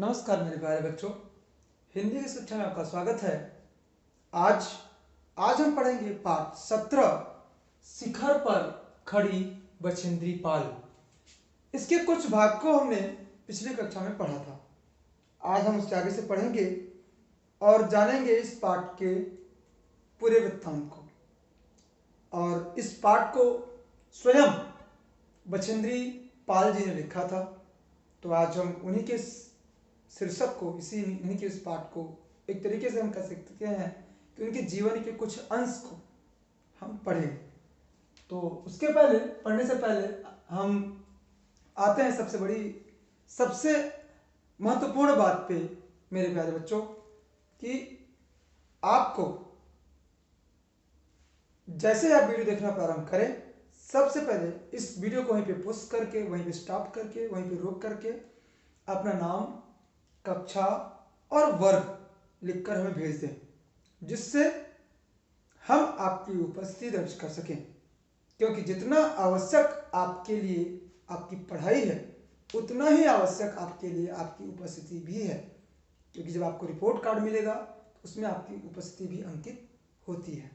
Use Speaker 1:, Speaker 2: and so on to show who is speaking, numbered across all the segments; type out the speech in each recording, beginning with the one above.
Speaker 1: नमस्कार मेरे प्यारे बच्चों, हिंदी की शिक्षा में आपका स्वागत है। आज आज हम पढ़ेंगे पाठ 17 शिखर पर खड़ी बछेंद्री पाल। इसके कुछ भाग को हमने पिछली कक्षा में पढ़ा था। आज हम उसके आगे से पढ़ेंगे और जानेंगे इस पाठ के पूरे वृत्तांत को। और इस पाठ को स्वयं बछेंद्री पाल जी ने लिखा था। तो आज हम उन्हीं के शीर्षक को इन्हीं के इस पाठ को एक तरीके से हम कह सकते हैं कि उनके जीवन के कुछ अंश को हम पढ़ें। तो उसके पहले पढ़ने से पहले हम आते हैं सबसे महत्वपूर्ण बात पे मेरे प्यारे बच्चों, कि आपको जैसे आप वीडियो देखना प्रारंभ करें, सबसे पहले इस वीडियो को वहीं पे पॉज करके, वहीं पे स्टॉप करके, वहीं पे रोक करके अपना नाम, कक्षा और वर्ग लिखकर हमें भेज दें, जिससे हम आपकी उपस्थिति दर्ज कर सकें। क्योंकि जितना आवश्यक आपके लिए आपकी पढ़ाई है, उतना ही आवश्यक आपके लिए आपकी उपस्थिति भी है। क्योंकि जब आपको रिपोर्ट कार्ड मिलेगा तो उसमें आपकी उपस्थिति भी अंकित होती है।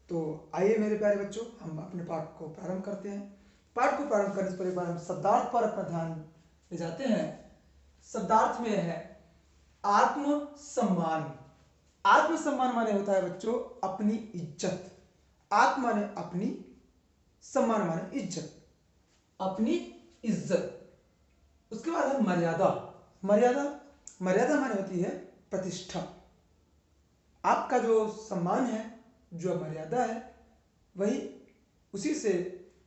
Speaker 1: तो आइए मेरे प्यारे बच्चों, हम अपने पाठ को प्रारंभ करते हैं। पाठ को प्रारंभ करने से पहले एक बार हम शब्दार्थ पर अपना ध्यान ले जाते हैं। शब्दार्थ में है आत्मसम्मान। आत्मसम्मान माने होता है बच्चों अपनी इज्जत। आत्म माने अपनी, सम्मान माने इज्जत, अपनी इज्जत। उसके बाद है मर्यादा। मर्यादा माने होती है प्रतिष्ठा। आपका जो सम्मान है, जो मर्यादा है, वही उसी से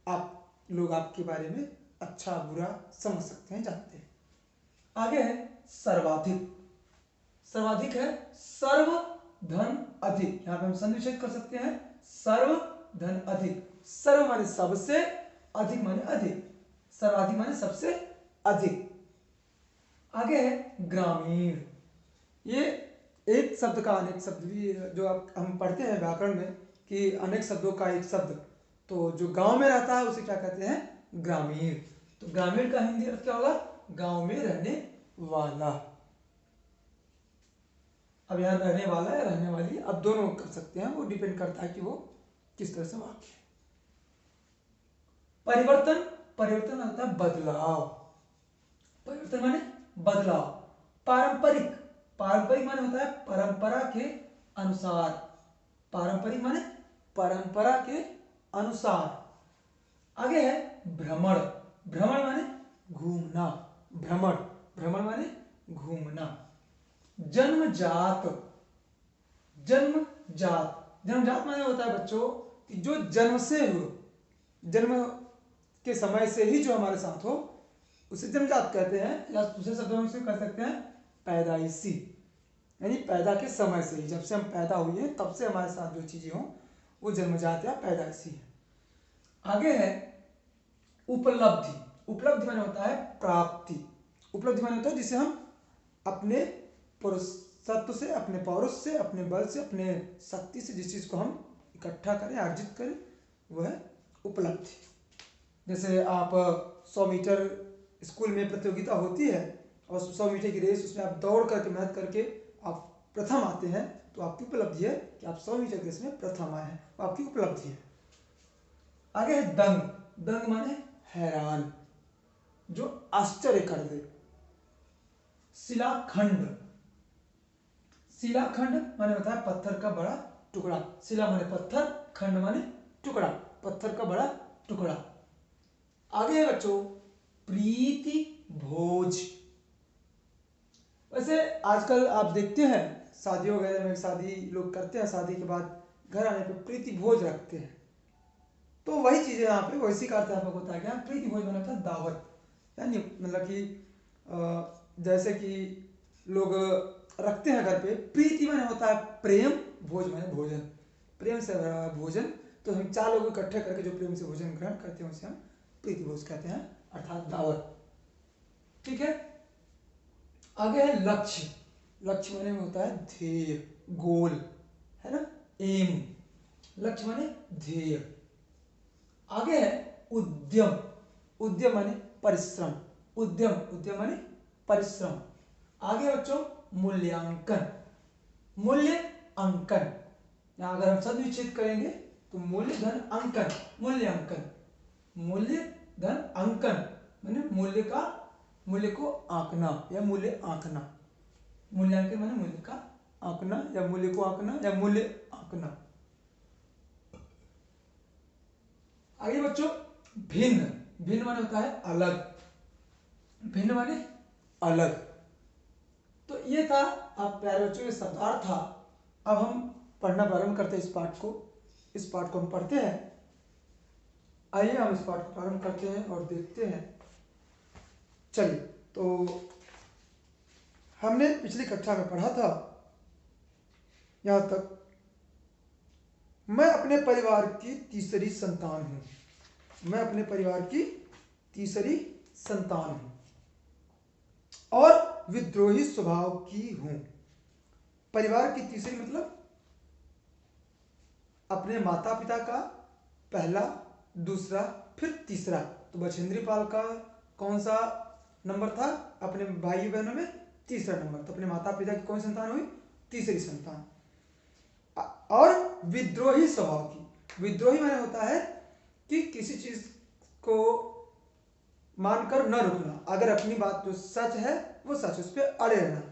Speaker 1: आप लोग आपके बारे में अच्छा बुरा समझ सकते हैं, जानते हैं। आगे है सर्वाधिक। सर्वाधिक है सर्व धन अधिक। यहां पे हम संनिवेश कर सकते हैं सर्व धन अधिक। सर्व माने सबसे, अधिक माने अधिक। सर्वाधिक माने सबसे अधिक। आगे है ग्रामीण। ये एक शब्द का अनेक शब्द भी, जो हम पढ़ते हैं व्याकरण में कि अनेक शब्दों का एक शब्द, तो जो गांव में रहता है उसे क्या कहते हैं? ग्रामीण। तो ग्रामीण का हिंदी अर्थ क्या होगा? गांव में रहने वाला। अब यहाँ रहने वाला है, रहने वाली, अब दोनों कर सकते हैं, वो डिपेंड करता है कि वो किस तरह से वाक्य है। परिवर्तन होता है बदलाव। परिवर्तन माने बदलाव। पारंपरिक माने होता है परंपरा के अनुसार। पारंपरिक माने परंपरा के अनुसार। आगे है भ्रमण। भ्रमण माने घूमना। भ्रमण माने घूमना। जन्मजात माने होता है बच्चों कि जो जन्म से हो, जन्म के समय से ही जो हमारे साथ हो, उसे जन्मजात कहते हैं। या दूसरे शब्दों से कह सकते हैं पैदाइशी। यानी पैदा के समय से ही, जब से हम पैदा हुए हैं तब से हमारे साथ जो चीजें हों वो जन्मजात या पैदाइशी है। आगे है उपलब्धि। उपलब्धि माने होता है प्राप्ति। उपलब्धि माने होता है जिसे हम अपने पुरुषत्व से, अपने पौरुष से, अपने बल से, अपने शक्ति से जिस चीज को हम इकट्ठा करें, अर्जित करें, वह है उपलब्धि। जैसे आप 100 मीटर स्कूल में प्रतियोगिता होती है और 100 मीटर की रेस, उसमें आप दौड़ करके, मेहनत करके आप प्रथम आते हैं, तो आपकी उपलब्धि है कि आप 100 मीटर रेस में प्रथम आए हैं, वो आपकी उपलब्धि है। आगे है दंग। दंग माने हैरान, जो आश्चर्य कर दे। शिलाखंड। शिलाखंड माने होता है पत्थर का बड़ा टुकड़ा। शिला माने पत्थर, खंड माने टुकड़ा, पत्थर का बड़ा टुकड़ा। आगे है बच्चों प्रीति भोज। वैसे आजकल आप देखते हैं शादियों वगैरह में, शादी लोग करते हैं, शादी के बाद घर आने पे प्रीति भोज रखते हैं। तो वही चीजें यहाँ पे वैसी का अर्थ आपको होता है क्या? प्रीति भोज माने होता है दावत। यानी मतलब कि जैसे कि लोग रखते हैं घर पे। प्रीति माने होता है प्रेम, भोज माने भोजन, प्रेम से भोजन। तो हम 4 लोग इकट्ठे करके जो प्रेम से भोजन ग्रहण करते हैं उसे हम प्रीति भोज कहते हैं, अर्थात दावत। ठीक है। आगे है लक्ष्य। लक्ष्य माने होता है ध्येय, गोल, है ना, एम। लक्ष्य माने ध्येय। आगे है उद्यम। उद्यम माने परिश्रम। उद्यम माने परिश्रम। आगे बच्चों मूल्यांकन, मूल्य अंकन। यहां अगर हम शब्द विच्छेद करेंगे तो मूल्य धन अंकन, मूल्यांकन, मूल्य धन अंकन माने मूल्य को आंकना या मूल्य आंकना। मूल्यांकन माने मूल्य का आंकना या मूल्य को आंकना या मूल्य आंकना। आगे बच्चों भिन्न, भिन्न माने होता है अलग, भिन्न माने अलग। तो ये था आप प्यारे बच्चों ये शब्दार्थ था। अब हम पढ़ना प्रारंभ करते हैं इस पाठ को। इस पाठ को हम पढ़ते हैं। आइए हम इस पाठ को प्रारंभ करते हैं और देखते हैं। चलिए, तो हमने पिछली कक्षा में पढ़ा था यहां तक, मैं अपने परिवार की तीसरी संतान हूं। मैं अपने परिवार की तीसरी संतान हूं और विद्रोही स्वभाव की हूं। परिवार की तीसरी मतलब अपने माता पिता का पहला, दूसरा, फिर तीसरा। तो बछेंद्री पाल का कौन सा नंबर था अपने भाई बहनों में? तीसरा नंबर। तो अपने माता पिता की कौन सी संतान हुई? तीसरी संतान। और विद्रोही स्वभाव की। विद्रोही माने होता है कि किसी चीज को मानकर न रुकना, अगर अपनी बात जो सच है वो सच, उस पर अड़े रहना।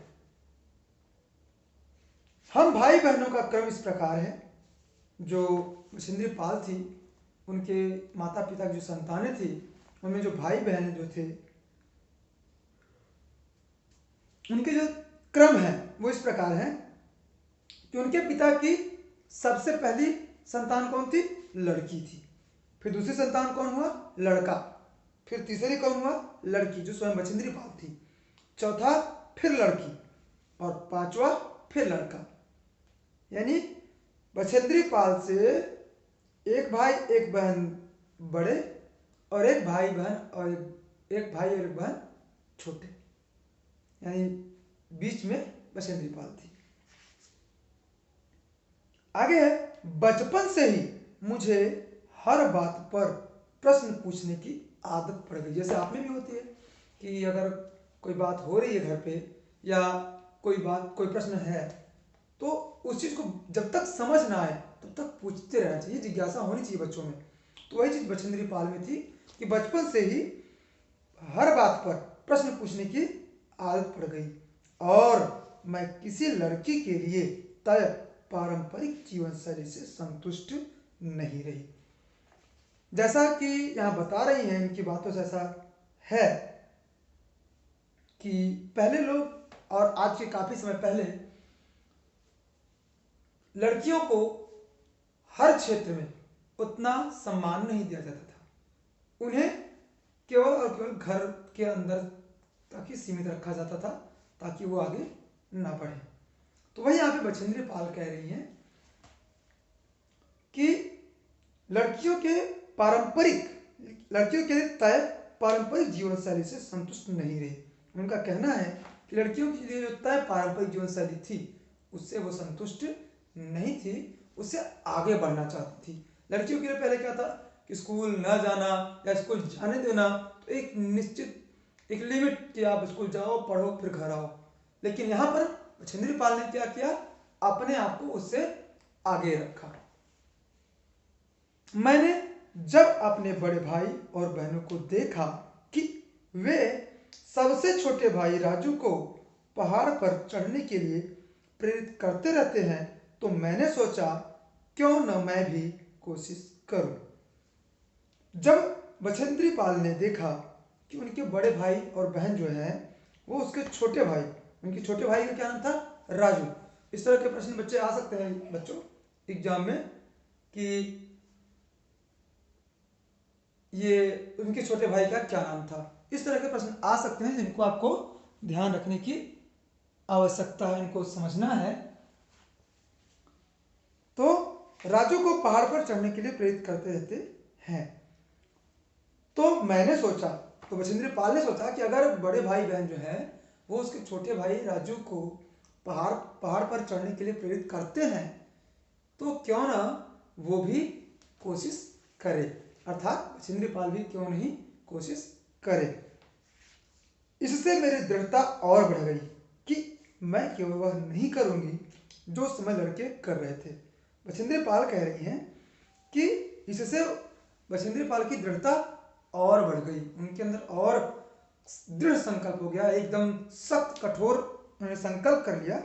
Speaker 1: हम भाई बहनों का क्रम इस प्रकार है। जो बछेंद्री पाल थी उनके माता पिता की जो संतानें थी उनमें जो भाई बहन जो थे उनके जो क्रम है वो इस प्रकार है कि उनके पिता की सबसे पहली संतान कौन थी? लड़की थी। फिर दूसरी संतान कौन हुआ? लड़का। फिर तीसरी कौन हुआ? लड़की जो स्वयं बछेंद्री पाल थी। चौथा फिर लड़की और पांचवा फिर लड़का। यानी बछेंद्री पाल से एक भाई एक बहन बड़े और एक भाई बहन और एक भाई और एक बहन छोटे, यानी बीच में बछेंद्री पाल थी। आगे है बचपन से ही मुझे हर बात पर प्रश्न पूछने की आदत पड़ गई। जैसे आप में भी होती है कि अगर कोई बात हो रही है घर पे या कोई प्रश्न है तो उस चीज को जब तक समझ ना आए तब तक पूछते रहना चाहिए, जिज्ञासा होनी चाहिए बच्चों में। तो वही चीज बछेंद्री पाल में थी कि बचपन से ही हर बात पर प्रश्न पूछने की आदत पड़ गई और मैं किसी लड़की के लिए तय पारंपरिक जीवन शैली से संतुष्ट नहीं रही। जैसा कि यहां बता रही हैं, इनकी बातों से ऐसा है कि पहले लोग और आज के काफी समय पहले लड़कियों को हर क्षेत्र में उतना सम्मान नहीं दिया जाता था। उन्हें केवल और केवल घर के अंदर तक ही सीमित रखा जाता था ताकि वो आगे ना बढ़े। तो वही यहाँ पे बछेंद्री पाल कह रही हैं कि लड़कियों के लिए तय पारंपरिक जीवन शैली से संतुष्ट नहीं रही। उनका कहना है कि लड़कियों के लिए जो तय पारंपरिक जीवन शैली थी उससे वो संतुष्ट नहीं थी, उससे आगे बढ़ना चाहती थी। लड़कियों के लिए पहले क्या था कि स्कूल न जाना या स्कूल जाने देना, तो एक निश्चित एक लिमिट कि आप स्कूल जाओ, पढ़ो, फिर घर आओ। लेकिन यहाँ पर बछेंद्री पाल ने क्या किया? अपने आप को उससे आगे रखा। मैंने जब अपने बड़े भाई और बहनों को देखा कि वे सबसे छोटे भाई राजू को पहाड़ पर चढ़ने के लिए प्रेरित करते रहते हैं तो मैंने सोचा क्यों न मैं भी कोशिश करूं। जब बछेंद्री पाल ने देखा कि उनके बड़े भाई और बहन जो है वो उसके छोटे भाई, उनके छोटे भाई का क्या नाम था? राजू। इस तरह के प्रश्न बच्चे आ सकते हैं बच्चों एग्जाम में कि ये उनके छोटे भाई का क्या नाम था। इस तरह के प्रश्न आ सकते हैं जिनको आपको ध्यान रखने की आवश्यकता है, इनको समझना है। तो राजू को पहाड़ पर चढ़ने के लिए प्रेरित करते रहते हैं। तो मैंने सोचा, तो बछेंद्री पाल ने सोचा कि अगर बड़े भाई बहन जो है वो उसके छोटे भाई राजू को पहाड़ पर चढ़ने के लिए प्रेरित करते हैं तो क्यों ना वो भी कोशिश करे, अर्थात बछेंद्री पाल भी क्यों नहीं कोशिश करे। इससे मेरी दृढ़ता और बढ़ गई कि मैं केवल वह नहीं करूंगी जो उस समय लड़के कर रहे थे। बछेंद्री पाल कह रही हैं कि इससे बछेंद्री पाल की दृढ़ता और बढ़ गई, उनके अंदर और दृढ़ संकल्प हो गया, एकदम सख्त कठोर उन्होंने संकल्प कर लिया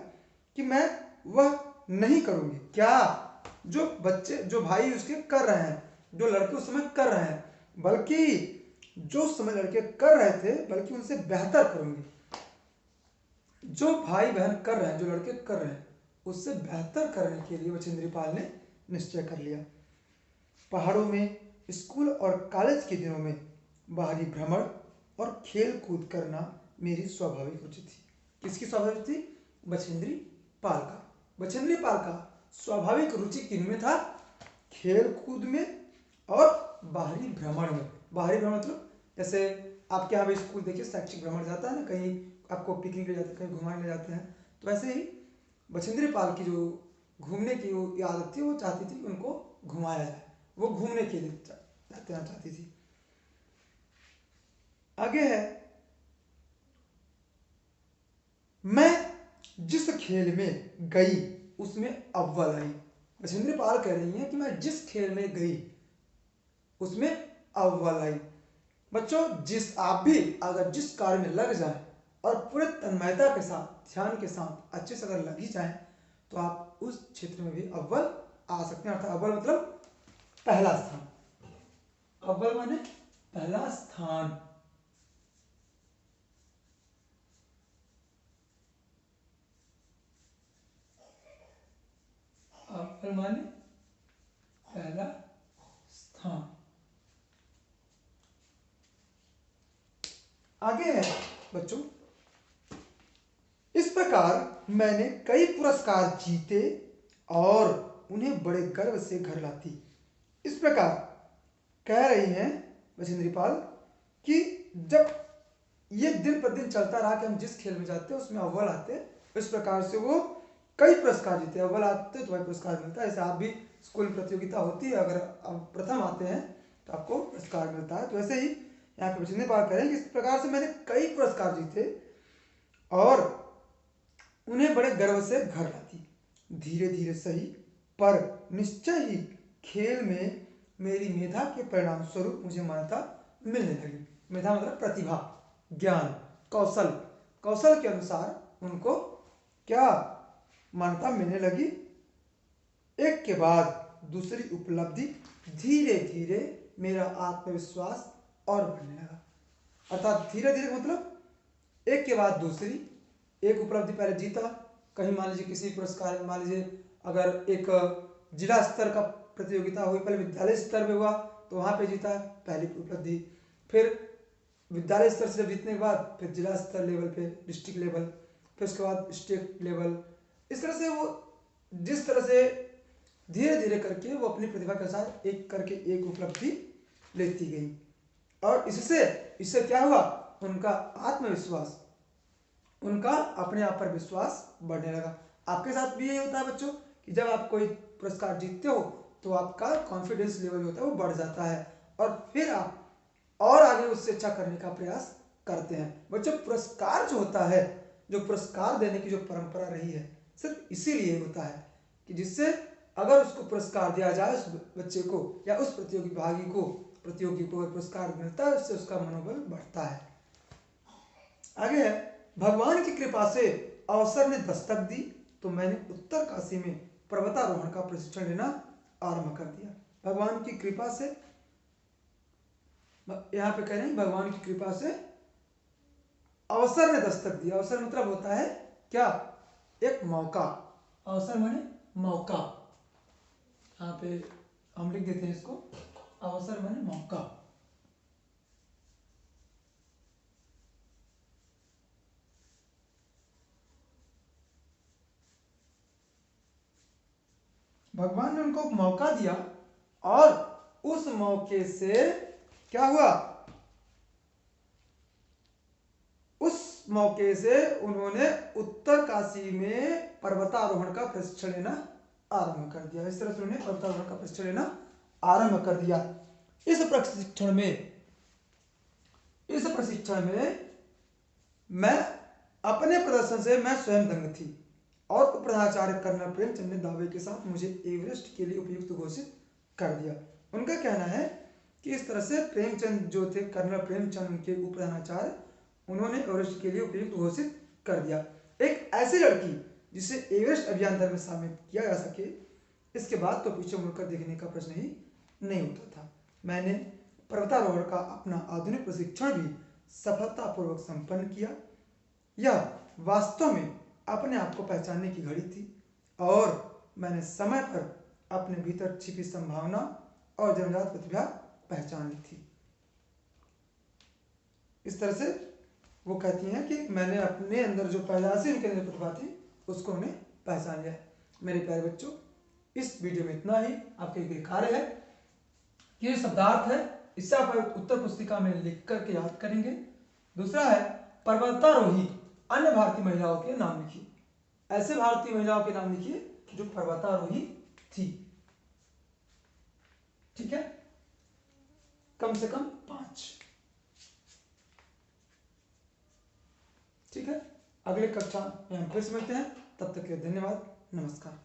Speaker 1: कि मैं वह नहीं करूंगी। क्या जो बच्चे जो भाई उसके कर रहे हैं, जो लड़के उस समय कर रहे हैं, बल्कि जो उस समय लड़के कर रहे थे बल्कि उनसे बेहतर करूंगी। जो भाई बहन कर रहे हैं, जो लड़के कर रहे हैं, उससे बेहतर करने के लिए बछेंद्री पाल ने निश्चय कर लिया। पहाड़ों में स्कूल और कॉलेज के दिनों में बाहरी भ्रमण और खेल कूद करना मेरी स्वाभाविक रुचि थी। किसकी स्वाभाविक थी? बछेंद्री पाल का। बछेंद्री पाल का स्वाभाविक रुचि किनमें था? खेल कूद में और बाहरी भ्रमण में। बाहरी भ्रमण मतलब जैसे आपके यहाँ भी स्कूल देखिए शैक्षिक भ्रमण जाता है ना, कहीं आपको पिकनिक ले जाते हैं, कहीं घुमाने ले जाते हैं, तो वैसे ही बछेंद्री पाल की जो घूमने की वो आदत थी, वो चाहती थी कि उनको घुमाया जाए, वो घूमने के लिए जाना चाहती थी। आगे है, मैं जिस खेल में गई उसमें अव्वल आई। बछेंद्री पाल कह रही हैं कि मैं जिस खेल में गई उसमें अव्वल आई। बच्चों, आप भी अगर जिस कार्य में लग जाए और पूरे तन्मयता के साथ, ध्यान के साथ अच्छे से अगर लग ही जाए तो आप उस क्षेत्र में भी अव्वल आ सकते हैं। अर्थात अव्वल मतलब पहला स्थान। अव्वल माने पहला स्थान। अव्वल माने पहला स्थान। आगे है बच्चों, इस प्रकार मैंने कई पुरस्कार जीते और उन्हें बड़े गर्व से घर लाती। इस प्रकार कह रही हैं बछेंद्री पाल कि जब ये दिन प्रतिदिन चलता रहा कि हम जिस खेल में जाते हैं उसमें अव्वल आते, इस प्रकार से वो कई पुरस्कार जीते। अव्वल आते तो भाई पुरस्कार मिलता है। ऐसे आप भी स्कूल प्रतियोगिता होती है, अगर आप प्रथम आते हैं तो आपको पुरस्कार मिलता है। तो ऐसे ही यहाँ पे बछेंद्री पाल करें कि इस प्रकार से मैंने कई पुरस्कार जीते और उन्हें बड़े गर्व से घर लाती। धीरे धीरे सही पर निश्चय ही खेल में मेरी मेधा के परिणाम स्वरूप मुझे मान्यता मिलने लगी। मेधा मतलब प्रतिभा, ज्ञान, कौशल। कौशल के अनुसार उनको क्या मान्यता मिलने लगी। एक के बाद दूसरी उपलब्धि, धीरे धीरे मेरा आत्मविश्वास और बढ़ने लगा। अर्थात धीरे धीरे मतलब एक के बाद दूसरी, एक उपलब्धि पहले जीता, कहीं मान लीजिए किसी पुरस्कार में, मान लीजिए अगर एक जिला स्तर का प्रतियोगिता हुई, पहले विद्यालय स्तर पे हुआ तो वहाँ पे जीता, पहली उपलब्धि। फिर विद्यालय स्तर से जीतने के बाद फिर जिला स्तर लेवल पे, डिस्ट्रिक्ट लेवल, फिर उसके बाद स्टेट लेवल। इस तरह से वो जिस तरह से धीरे धीरे करके वो अपनी प्रतिभा के साथ एक करके एक उपलब्धि लेती गई और इससे क्या हुआ, उनका आत्मविश्वास, उनका अपने आप पर विश्वास बढ़ने लगा। आपके साथ भी यही होता है बच्चों कि जब आप कोई पुरस्कार जीतते हो तो आपका कॉन्फिडेंस लेवल होता है वो बढ़ जाता है और फिर आप और आगे उससे अच्छा करने का प्रयास करते हैं। बच्चों, पुरस्कार जो होता है, जो पुरस्कार देने की जो परंपरा रही है, सिर्फ इसीलिए होता है कि जिससे अगर उसको पुरस्कार दिया जाए उस बच्चे को या उस प्रतियोगी को पुरस्कार मिलता है, उससे उसका मनोबल बढ़ता है। आगे है, भगवान की कृपा से अवसर ने दस्तक दी तो मैंने उत्तर काशी में पर्वतारोहण का प्रशिक्षण लेना आरंभ कर दिया। भगवान की कृपा से, यहाँ पे कह रहे हैं भगवान की कृपा से अवसर ने दस्तक दी। अवसर मतलब होता है क्या, एक मौका। अवसर माने मौका। यहाँ पे हम लिख देते हैं इसको, अवसर माने मौका। भगवान ने उनको मौका दिया और उस मौके से क्या हुआ, उस मौके से उन्होंने उत्तर काशी में पर्वतारोहण का प्रशिक्षण लेना आरंभ कर दिया। इस तरह से उन्होंने पर्वतारोहण का प्रशिक्षण लेना आरंभ कर दिया। इस प्रशिक्षण में मैं अपने प्रदर्शन से मैं स्वयं दंग थी और उपप्रधानाचार्य कर्नल प्रेमचंद ने दावे के साथ मुझे एवरेस्ट के लिए उपयुक्त घोषित कर दिया। उनका कहना है कि इस तरह से प्रेमचंद जो थे, कर्नल प्रेमचंद उनके उपप्रधानाचार्य, उन्होंने एवरेस्ट के लिए उपयुक्त घोषित कर दिया। एक ऐसी लड़की जिसे एवरेस्ट अभियान दल में शामिल किया जा सके, इसके बाद तो पीछे मुड़कर देखने का प्रश्न ही नहीं उठता था। मैंने पर्वतारोहण का अपना आधुनिक प्रशिक्षण भी सफलतापूर्वक संपन्न किया। यह वास्तव में अपने आप को पहचानने की घड़ी थी और मैंने समय पर अपने भीतर छिपी संभावना और जन्मजात प्रतिभा पहचान ली थी। इस तरह से वो कहती हैं कि मैंने अपने अंदर जो पैदाइशी उनके अंदर प्रतिभा थी उसको उन्हें पहचान लिया। मेरे प्यारे बच्चों, इस वीडियो में इतना ही। आपके लिए कार्य है कि शब्दार्थ है, इससे आप उत्तर पुस्तिका में लिख करके याद करेंगे। दूसरा है पर्वतारोही अन्य भारतीय महिलाओं के नाम लिखिए। ऐसे भारतीय महिलाओं के नाम लिखिए जो पर्वतारोही थी। ठीक है, कम से कम 5। ठीक है, अगले कक्षा में हम फिर से मिलते हैं। तब तक के लिए धन्यवाद, नमस्कार।